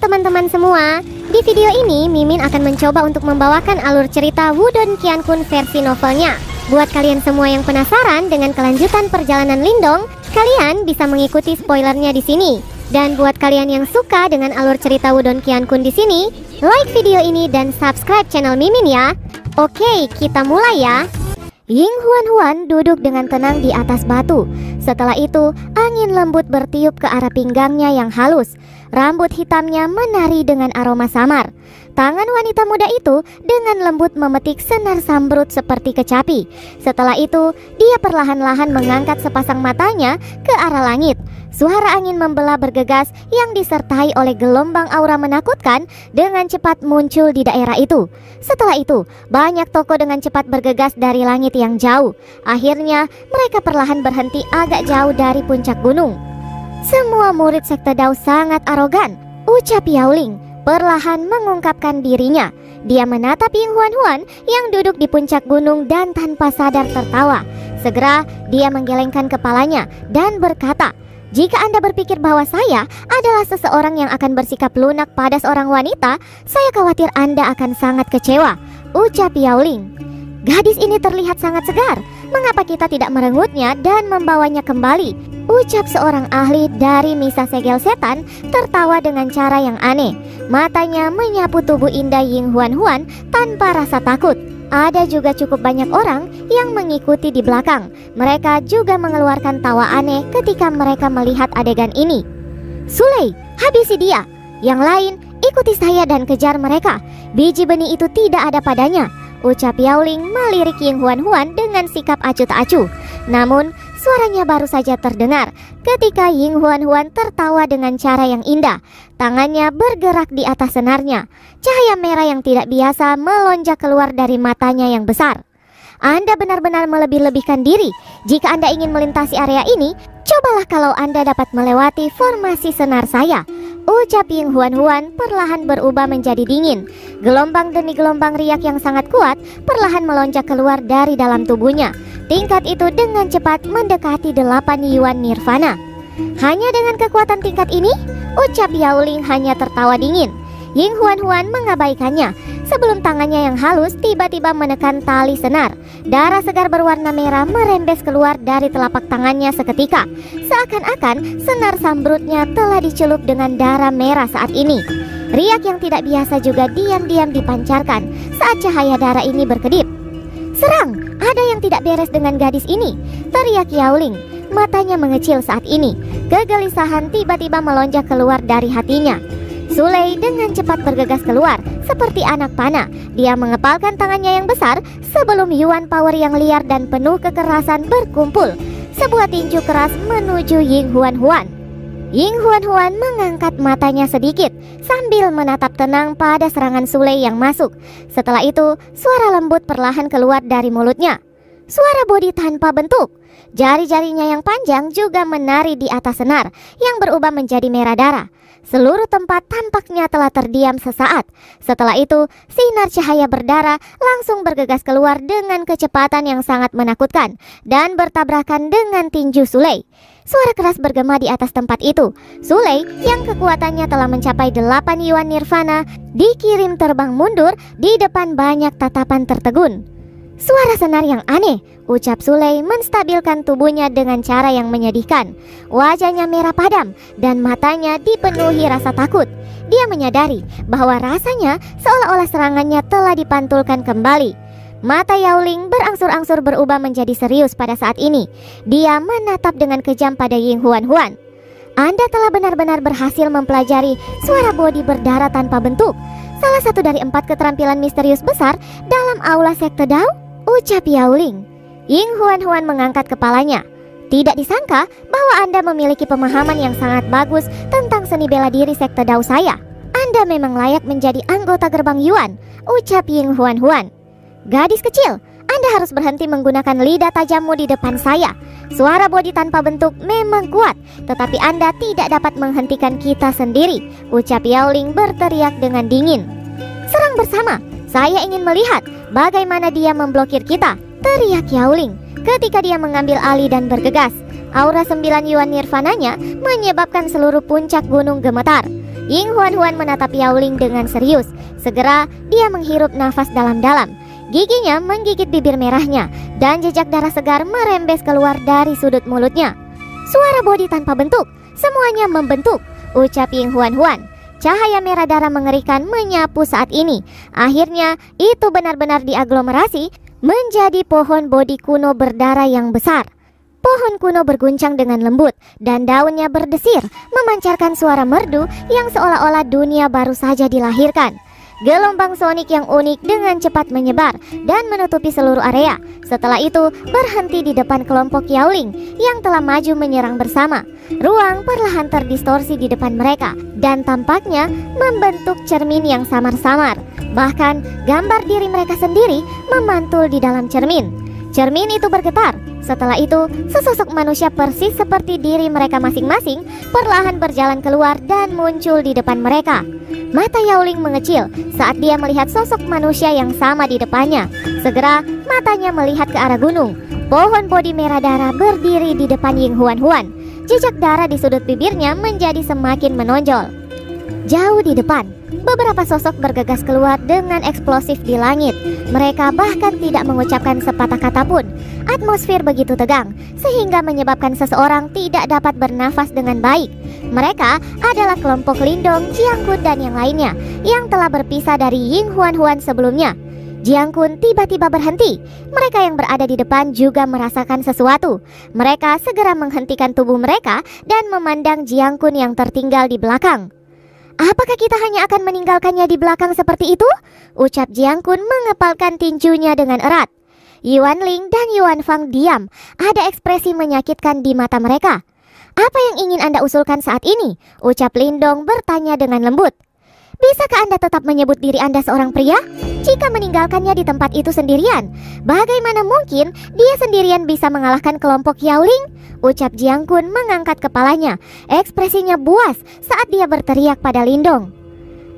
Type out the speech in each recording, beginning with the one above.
Halo teman-teman semua. Di video ini Mimin akan mencoba untuk membawakan alur cerita Wudong Qiankun versi novelnya. Buat kalian semua yang penasaran dengan kelanjutan perjalanan Lindong, kalian bisa mengikuti spoilernya di sini. Dan buat kalian yang suka dengan alur cerita Wudong Qiankun di sini, like video ini dan subscribe channel Mimin ya. Oke, kita mulai ya. Ying Huan duduk dengan tenang di atas batu. Setelah itu, angin lembut bertiup ke arah pinggangnya yang halus. Rambut hitamnya menari dengan aroma samar. Tangan wanita muda itu dengan lembut memetik senar sambrut seperti kecapi. Setelah itu, dia perlahan-lahan mengangkat sepasang matanya ke arah langit. Suara angin membelah bergegas yang disertai oleh gelombang aura menakutkan dengan cepat muncul di daerah itu. Setelah itu, banyak toko dengan cepat bergegas dari langit yang jauh. Akhirnya, mereka perlahan berhenti agak jauh dari puncak gunung. Semua murid sekte Dao sangat arogan, ucap Yaoling, perlahan mengungkapkan dirinya. Dia menatap Ying Huan yang duduk di puncak gunung dan tanpa sadar tertawa. Segera, dia menggelengkan kepalanya dan berkata, "Jika Anda berpikir bahwa saya adalah seseorang yang akan bersikap lunak pada seorang wanita, saya khawatir Anda akan sangat kecewa," ucap Yaoling. "Gadis ini terlihat sangat segar. Mengapa kita tidak merengutnya dan membawanya kembali?" ucap seorang ahli dari Misa Segel Setan tertawa dengan cara yang aneh. Matanya menyapu tubuh indah Ying Huan tanpa rasa takut. Ada juga cukup banyak orang yang mengikuti di belakang. Mereka juga mengeluarkan tawa aneh ketika mereka melihat adegan ini. "Sulei, habisi dia. Yang lain, ikuti saya dan kejar mereka. Biji benih itu tidak ada padanya," ucap Yaoling melirik Ying Huan dengan sikap acuh tak acuh. Namun, suaranya baru saja terdengar ketika Ying Huan tertawa dengan cara yang indah. Tangannya bergerak di atas senarnya. Cahaya merah yang tidak biasa melonjak keluar dari matanya yang besar. "Anda benar-benar melebih-lebihkan diri. Jika Anda ingin melintasi area ini, cobalah kalau Anda dapat melewati formasi senar saya," ucap Ying Huan perlahan berubah menjadi dingin. Gelombang demi gelombang riak yang sangat kuat perlahan melonjak keluar dari dalam tubuhnya. Tingkat itu dengan cepat mendekati 8 Yuan Nirvana. "Hanya dengan kekuatan tingkat ini?" ucap Yaoling hanya tertawa dingin. Ying Huan mengabaikannya sebelum tangannya yang halus tiba-tiba menekan tali senar. Darah segar berwarna merah merembes keluar dari telapak tangannya seketika. Seakan-akan senar sambrutnya telah dicelup dengan darah merah saat ini. Riak yang tidak biasa juga diam-diam dipancarkan saat cahaya darah ini berkedip. "Serang! Ada yang tidak beres dengan gadis ini!" teriak Yaoling. Matanya mengecil saat ini. Kegelisahan tiba-tiba melonjak keluar dari hatinya. Sulei dengan cepat bergegas keluar seperti anak panah. Dia mengepalkan tangannya yang besar sebelum Yuan power yang liar dan penuh kekerasan berkumpul. Sebuah tinju keras menuju Ying Huan. Ying Huan mengangkat matanya sedikit sambil menatap tenang pada serangan Sulei yang masuk. Setelah itu, suara lembut perlahan keluar dari mulutnya. Suara bodi tanpa bentuk. Jari-jarinya yang panjang juga menari di atas senar yang berubah menjadi merah darah. Seluruh tempat tampaknya telah terdiam sesaat. Setelah itu, sinar cahaya berdarah langsung bergegas keluar dengan kecepatan yang sangat menakutkan dan bertabrakan dengan tinju Sulei. Suara keras bergema di atas tempat itu. Sulei yang kekuatannya telah mencapai 8 Yuan Nirvana dikirim terbang mundur di depan banyak tatapan tertegun. "Suara senar yang aneh," ucap Sulei menstabilkan tubuhnya dengan cara yang menyedihkan. Wajahnya merah padam dan matanya dipenuhi rasa takut. Dia menyadari bahwa rasanya seolah-olah serangannya telah dipantulkan kembali. Mata Yaoling berangsur-angsur berubah menjadi serius pada saat ini. Dia menatap dengan kejam pada Ying Huan. "Anda telah benar-benar berhasil mempelajari suara bodi berdarah tanpa bentuk. Salah satu dari 4 keterampilan misterius besar dalam aula sekte Dao," ucap Yaoling. Ying Huan mengangkat kepalanya. "Tidak disangka bahwa Anda memiliki pemahaman yang sangat bagus tentang seni bela diri sekte Dao saya. Anda memang layak menjadi anggota gerbang Yuan," ucap Ying Huan. "Gadis kecil, Anda harus berhenti menggunakan lidah tajammu di depan saya. Suara bodi tanpa bentuk memang kuat, tetapi Anda tidak dapat menghentikan kita sendiri," ucap Yaoling berteriak dengan dingin. "Serang bersama. Saya ingin melihat bagaimana dia memblokir kita," teriak Yaoling ketika dia mengambil alih dan bergegas. Aura 9 Yuan Nirvananya menyebabkan seluruh puncak gunung gemetar. Ying Huan-Huan menatap Yaoling dengan serius. Segera dia menghirup nafas dalam-dalam. Giginya menggigit bibir merahnya dan jejak darah segar merembes keluar dari sudut mulutnya. Suara bodi tanpa bentuk, semuanya membentuk, ucap Ying Huan-Huan. Cahaya merah darah mengerikan menyapu saat ini. Akhirnya itu benar-benar diaglomerasi menjadi pohon bodi kuno berdarah yang besar. Pohon kuno berguncang dengan lembut dan daunnya berdesir, memancarkan suara merdu yang seolah-olah dunia baru saja dilahirkan. Gelombang sonik yang unik dengan cepat menyebar dan menutupi seluruh area. Setelah itu berhenti di depan kelompok Yaoling yang telah maju menyerang bersama. Ruang perlahan terdistorsi di depan mereka dan tampaknya membentuk cermin yang samar-samar. Bahkan gambar diri mereka sendiri memantul di dalam cermin. Cermin itu bergetar. Setelah itu, sesosok manusia persis seperti diri mereka masing-masing perlahan berjalan keluar dan muncul di depan mereka. Mata Yaoling mengecil saat dia melihat sosok manusia yang sama di depannya. Segera matanya melihat ke arah gunung. Pohon bodi merah darah berdiri di depan Ying Huan-Huan. Jejak darah di sudut bibirnya menjadi semakin menonjol. Jauh di depan, beberapa sosok bergegas keluar dengan eksplosif di langit. Mereka bahkan tidak mengucapkan sepatah kata pun. Atmosfer begitu tegang, sehingga menyebabkan seseorang tidak dapat bernafas dengan baik. Mereka adalah kelompok Lindong, Jiang Kun, dan yang lainnya yang telah berpisah dari Ying Huan-Huan sebelumnya. Jiang Kun tiba-tiba berhenti. Mereka yang berada di depan juga merasakan sesuatu. Mereka segera menghentikan tubuh mereka dan memandang Jiang Kun yang tertinggal di belakang. Apakah kita hanya akan meninggalkannya di belakang seperti itu? Ucap Jiang Kun mengepalkan tinjunya dengan erat. Yuan Ling dan Yuan Fang diam. Ada ekspresi menyakitkan di mata mereka. Apa yang ingin Anda usulkan saat ini? Ucap Lindong bertanya dengan lembut. Bisakah Anda tetap menyebut diri Anda seorang pria? Jika meninggalkannya di tempat itu sendirian, bagaimana mungkin dia sendirian bisa mengalahkan kelompok Yaoling? Ucap Jiang Kun mengangkat kepalanya. Ekspresinya buas saat dia berteriak pada Lindong.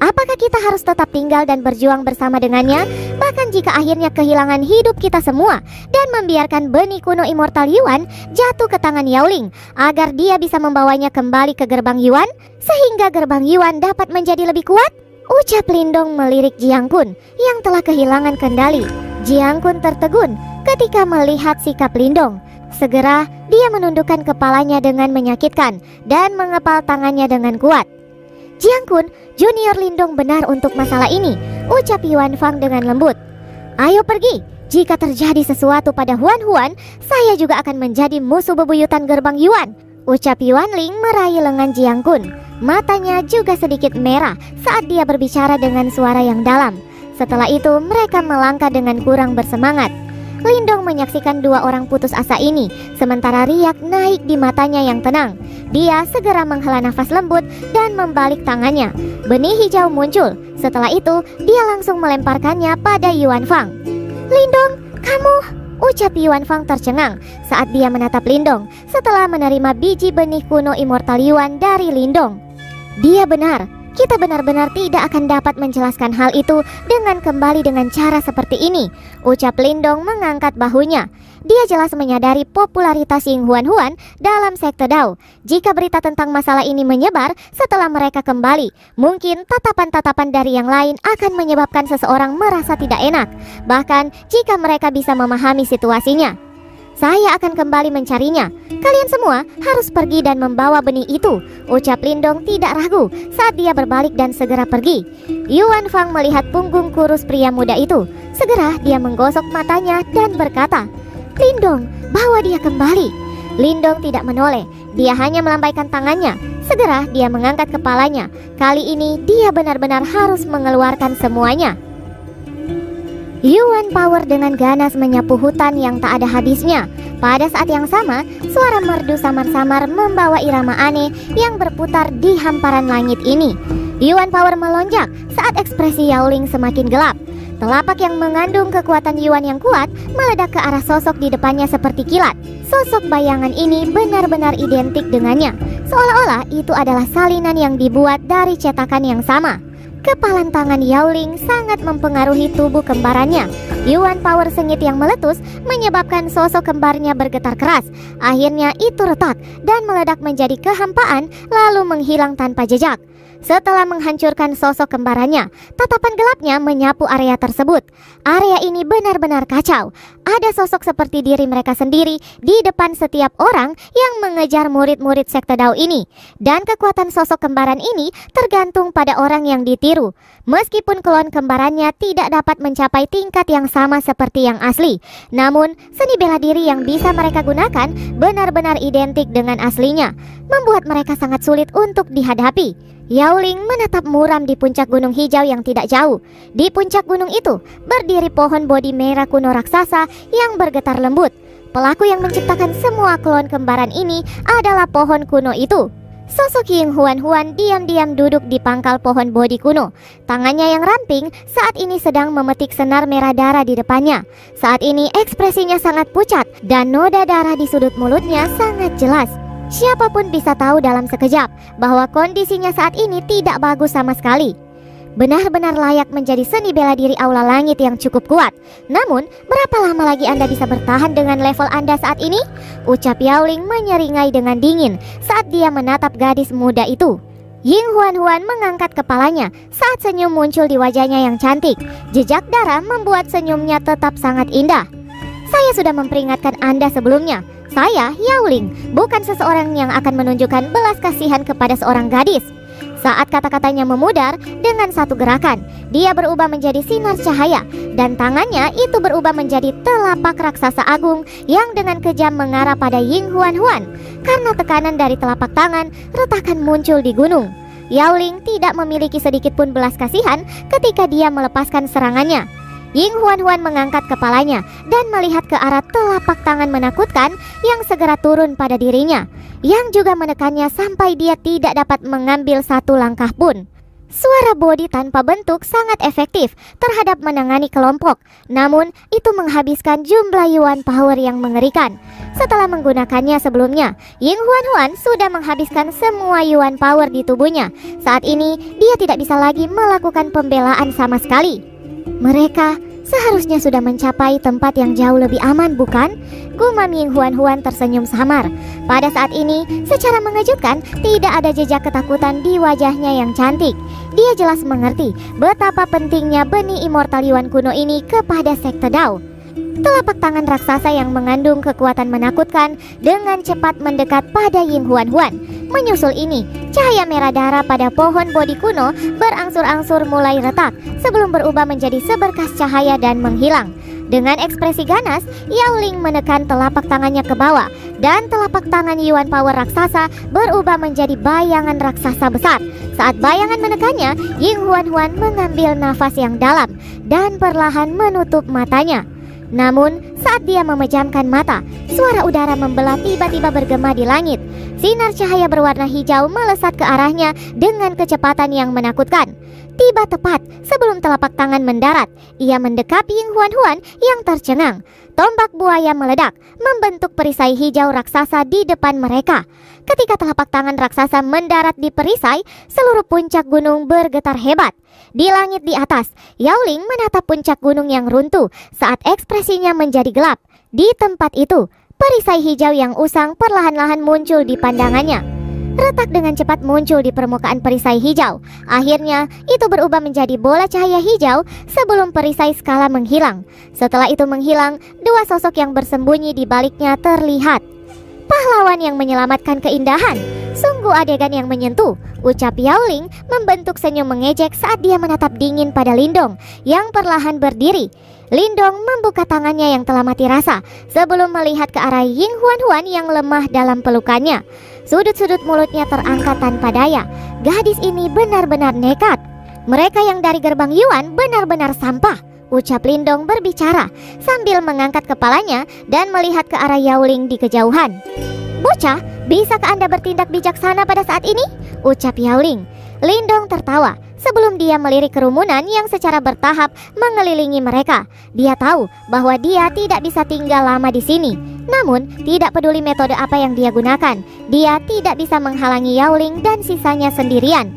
Apakah kita harus tetap tinggal dan berjuang bersama dengannya? Bahkan jika akhirnya kehilangan hidup kita semua dan membiarkan benih kuno immortal Yuan jatuh ke tangan Yaoling agar dia bisa membawanya kembali ke gerbang Yuan sehingga gerbang Yuan dapat menjadi lebih kuat? Ucap Lindong melirik Jiang Kun yang telah kehilangan kendali. Jiang Kun tertegun ketika melihat sikap Lindong. Segera dia menundukkan kepalanya dengan menyakitkan dan mengepal tangannya dengan kuat. Jiang Kun, Junior Lindong benar untuk masalah ini, ucap Yuan Fang dengan lembut. Ayo pergi, jika terjadi sesuatu pada Huan-Huan, saya juga akan menjadi musuh bebuyutan gerbang Yuan, ucap Yuan Ling meraih lengan Jiang Kun. Matanya juga sedikit merah saat dia berbicara dengan suara yang dalam. Setelah itu mereka melangkah dengan kurang bersemangat. Lindong menyaksikan dua orang putus asa ini, sementara riak naik di matanya yang tenang. Dia segera menghela nafas lembut dan membalik tangannya. Benih hijau muncul. Setelah itu, dia langsung melemparkannya pada Yuan Fang. Lindong, kamu... ucap Yuan Fang tercengang saat dia menatap Lindong setelah menerima biji benih kuno immortal Yuan dari Lindong. Dia benar. Kita benar-benar tidak akan dapat menjelaskan hal itu dengan kembali dengan cara seperti ini, ucap Lindong mengangkat bahunya. Dia jelas menyadari popularitas Ying Huan-Huan dalam sekte Dao. Jika berita tentang masalah ini menyebar setelah mereka kembali, mungkin tatapan-tatapan dari yang lain akan menyebabkan seseorang merasa tidak enak. Bahkan jika mereka bisa memahami situasinya. Saya akan kembali mencarinya. Kalian semua harus pergi dan membawa benih itu, ucap Lindong tidak ragu saat dia berbalik dan segera pergi. Yuan Fang melihat punggung kurus pria muda itu. Segera dia menggosok matanya dan berkata, Lindong, bawa dia kembali. Lindong tidak menoleh, dia hanya melambaikan tangannya. Segera dia mengangkat kepalanya. Kali ini dia benar-benar harus mengeluarkan semuanya. Yuan Power dengan ganas menyapu hutan yang tak ada habisnya. Pada saat yang sama, suara merdu samar-samar membawa irama aneh yang berputar di hamparan langit ini. Yuan Power melonjak saat ekspresi Yaoling semakin gelap. Telapak yang mengandung kekuatan Yuan yang kuat meledak ke arah sosok di depannya seperti kilat. Sosok bayangan ini benar-benar identik dengannya, seolah-olah itu adalah salinan yang dibuat dari cetakan yang sama. Kepalan tangan Yaoling sangat mempengaruhi tubuh kembarannya. Yuan Power sengit yang meletus menyebabkan sosok kembarnya bergetar keras. Akhirnya itu retak dan meledak menjadi kehampaan lalu menghilang tanpa jejak. Setelah menghancurkan sosok kembarannya, tatapan gelapnya menyapu area tersebut. Area ini benar-benar kacau. Ada sosok seperti diri mereka sendiri di depan setiap orang yang mengejar murid-murid sekte Dao ini. Dan kekuatan sosok kembaran ini tergantung pada orang yang ditiru. Meskipun klon kembarannya tidak dapat mencapai tingkat yang sama seperti yang asli, namun seni bela diri yang bisa mereka gunakan benar-benar identik dengan aslinya, membuat mereka sangat sulit untuk dihadapi. Yaoling menatap muram di puncak gunung hijau yang tidak jauh. Di puncak gunung itu berdiri pohon bodi merah kuno raksasa yang bergetar lembut. Pelaku yang menciptakan semua klon kembaran ini adalah pohon kuno itu. Sosok Ying Huan diam-diam duduk di pangkal pohon bodi kuno. Tangannya yang ramping saat ini sedang memetik senar merah darah di depannya. Saat ini ekspresinya sangat pucat dan noda darah di sudut mulutnya sangat jelas. Siapapun bisa tahu dalam sekejap bahwa kondisinya saat ini tidak bagus sama sekali. Benar-benar layak menjadi seni bela diri aula langit yang cukup kuat. Namun, berapa lama lagi Anda bisa bertahan dengan level Anda saat ini? Ucap Yaoling menyeringai dengan dingin saat dia menatap gadis muda itu. Ying Huan mengangkat kepalanya saat senyum muncul di wajahnya yang cantik. Jejak darah membuat senyumnya tetap sangat indah. Saya sudah memperingatkan Anda sebelumnya. Saya, Yaoling, bukan seseorang yang akan menunjukkan belas kasihan kepada seorang gadis. Saat kata-katanya memudar, dengan satu gerakan, dia berubah menjadi sinar cahaya, dan tangannya itu berubah menjadi telapak raksasa agung yang dengan kejam mengarah pada Ying Huan. Karena tekanan dari telapak tangan, retakan muncul di gunung. Yaoling tidak memiliki sedikit pun belas kasihan ketika dia melepaskan serangannya. Ying Huan mengangkat kepalanya dan melihat ke arah telapak tangan menakutkan yang segera turun pada dirinya, yang juga menekannya sampai dia tidak dapat mengambil satu langkah pun. Suara bodi tanpa bentuk sangat efektif terhadap menangani kelompok, namun itu menghabiskan jumlah yuan power yang mengerikan. Setelah menggunakannya sebelumnya, Ying Huan sudah menghabiskan semua yuan power di tubuhnya. Saat ini dia tidak bisa lagi melakukan pembelaan sama sekali. Mereka seharusnya sudah mencapai tempat yang jauh lebih aman, bukan? Gumam Ying Huan tersenyum samar. Pada saat ini, secara mengejutkan, tidak ada jejak ketakutan di wajahnya yang cantik. Dia jelas mengerti betapa pentingnya benih immortal Yuan kuno ini kepada sekte Dao. Telapak tangan raksasa yang mengandung kekuatan menakutkan dengan cepat mendekat pada Ying Huan. Menyusul ini, cahaya merah darah pada pohon bodi kuno berangsur-angsur mulai retak sebelum berubah menjadi seberkas cahaya dan menghilang. Dengan ekspresi ganas, Yaoling menekan telapak tangannya ke bawah, dan telapak tangan Yuan Power raksasa berubah menjadi bayangan raksasa besar. Saat bayangan menekannya, Ying Huan mengambil nafas yang dalam dan perlahan menutup matanya. Namun, saat dia memejamkan mata, suara udara membelah tiba-tiba bergema di langit. Sinar cahaya berwarna hijau melesat ke arahnya dengan kecepatan yang menakutkan. Tiba tepat sebelum telapak tangan mendarat, ia mendekap Ying Huan yang tercengang. Tombak buaya meledak, membentuk perisai hijau raksasa di depan mereka. Ketika telapak tangan raksasa mendarat di perisai, seluruh puncak gunung bergetar hebat. Di langit di atas, Yaoling menatap puncak gunung yang runtuh saat ekspresinya menjadi gelap. Di tempat itu, perisai hijau yang usang perlahan-lahan muncul di pandangannya. Retak dengan cepat muncul di permukaan perisai hijau. Akhirnya, itu berubah menjadi bola cahaya hijau sebelum perisai skala menghilang. Setelah itu menghilang, dua sosok yang bersembunyi di baliknya terlihat. Pahlawan yang menyelamatkan keindahan. Sungguh adegan yang menyentuh, ucap Yaoling membentuk senyum mengejek saat dia menatap dingin pada Lindong yang perlahan berdiri. Lindong membuka tangannya yang telah mati rasa sebelum melihat ke arah Ying Huan yang lemah dalam pelukannya. Sudut-sudut mulutnya terangkat tanpa daya. Gadis ini benar-benar nekat. Mereka yang dari gerbang Yuan benar-benar sampah, ucap Lindong berbicara sambil mengangkat kepalanya dan melihat ke arah Yaoling di kejauhan. Bocah, bisakah Anda bertindak bijaksana pada saat ini? Ucap Yaoling. Lindong tertawa sebelum dia melirik kerumunan yang secara bertahap mengelilingi mereka. Dia tahu bahwa dia tidak bisa tinggal lama di sini. Namun, tidak peduli metode apa yang dia gunakan, dia tidak bisa menghalangi Yaoling dan sisanya sendirian.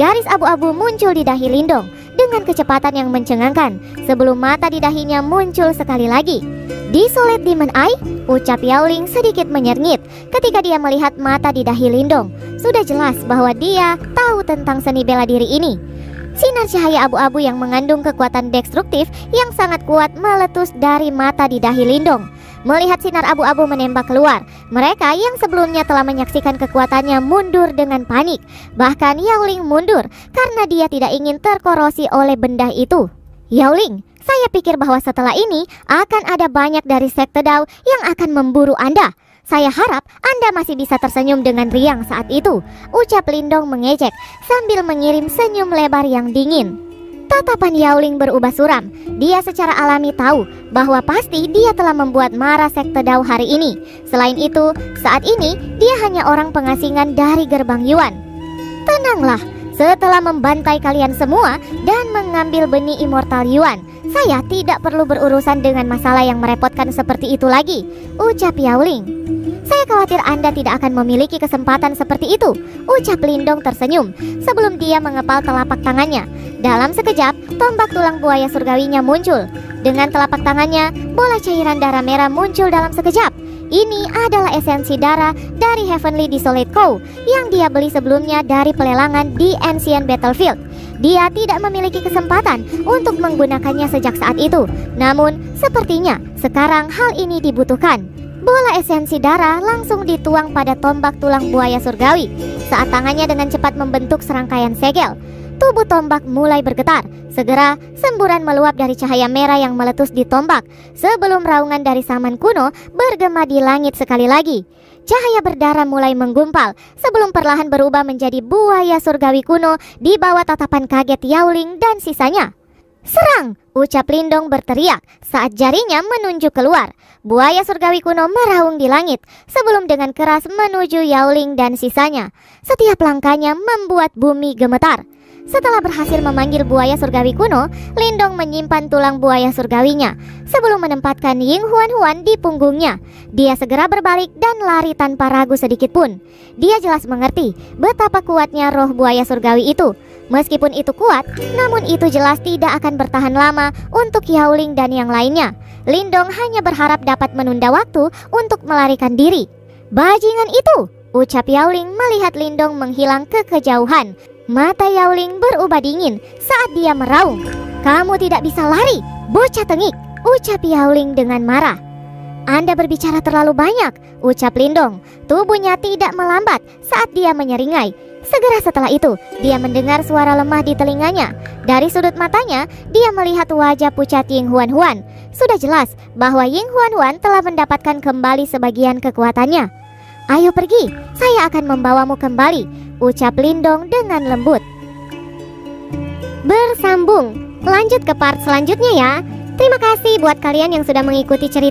Garis abu-abu muncul di dahi Lindong. Dengan dengan kecepatan yang mencengangkan sebelum mata di dahinya muncul sekali lagi. "Desolate Demon Eye," ucap Yowling sedikit menyernyit ketika dia melihat mata di dahi Lindong. Sudah jelas bahwa dia tahu tentang seni bela diri ini. Sinar cahaya abu-abu yang mengandung kekuatan destruktif yang sangat kuat meletus dari mata di dahi Lindong. Melihat sinar abu-abu menembak keluar, mereka yang sebelumnya telah menyaksikan kekuatannya mundur dengan panik. Bahkan Yowling mundur karena dia tidak ingin terkorosi oleh benda itu. "Yowling, saya pikir bahwa setelah ini akan ada banyak dari Sekte Dao yang akan memburu Anda. Saya harap Anda masih bisa tersenyum dengan riang saat itu," ucap Lindong mengejek sambil mengirim senyum lebar yang dingin. Tatapan Yowling berubah suram. Dia secara alami tahu bahwa pasti dia telah membuat marah Sekte Dao hari ini. Selain itu, saat ini dia hanya orang pengasingan dari gerbang Yuan. "Tenanglah, setelah membantai kalian semua dan mengambil benih immortal Yuan, saya tidak perlu berurusan dengan masalah yang merepotkan seperti itu lagi," ucap Yowling. "Saya khawatir Anda tidak akan memiliki kesempatan seperti itu," ucap Lindong tersenyum sebelum dia mengepal telapak tangannya. Dalam sekejap, tombak tulang buaya surgawinya muncul. Dengan telapak tangannya, bola cairan darah merah muncul dalam sekejap. Ini adalah esensi darah dari Heavenly Desolate Cow yang dia beli sebelumnya dari pelelangan di Ancient Battlefield. Dia tidak memiliki kesempatan untuk menggunakannya sejak saat itu. Namun, sepertinya sekarang hal ini dibutuhkan. Bola esensi darah langsung dituang pada tombak tulang buaya surgawi saat tangannya dengan cepat membentuk serangkaian segel. Tubuh tombak mulai bergetar. Segera, semburan meluap dari cahaya merah yang meletus di tombak sebelum raungan dari Saman kuno bergema di langit sekali lagi. Cahaya berdarah mulai menggumpal sebelum perlahan berubah menjadi buaya surgawi kuno di bawah tatapan kaget Yowling dan sisanya. "Serang!" ucap Lindong berteriak saat jarinya menunjuk keluar. Buaya surgawi kuno meraung di langit sebelum dengan keras menuju Yowling dan sisanya. Setiap langkahnya membuat bumi gemetar. Setelah berhasil memanggil buaya surgawi kuno, Lindong menyimpan tulang buaya surgawinya sebelum menempatkan Ying Huan-Huan di punggungnya. Dia segera berbalik dan lari tanpa ragu sedikit pun. Dia jelas mengerti betapa kuatnya roh buaya surgawi itu. Meskipun itu kuat, namun itu jelas tidak akan bertahan lama untuk Yowling dan yang lainnya. Lindong hanya berharap dapat menunda waktu untuk melarikan diri. "Bajingan itu!" ucap Yowling melihat Lindong menghilang ke kejauhan. Mata Yowling berubah dingin saat dia meraung. "Kamu tidak bisa lari, bocah tengik!" ucap Yowling dengan marah. "Anda berbicara terlalu banyak," ucap Lindong. Tubuhnya tidak melambat saat dia menyeringai. Segera setelah itu, dia mendengar suara lemah di telinganya. Dari sudut matanya, dia melihat wajah pucat Ying Huan-Huan. Sudah jelas bahwa Ying Huan-Huan telah mendapatkan kembali sebagian kekuatannya. "Ayo pergi, saya akan membawamu kembali," ucap Lindong dengan lembut. Bersambung, lanjut ke part selanjutnya ya. Terima kasih buat kalian yang sudah mengikuti cerita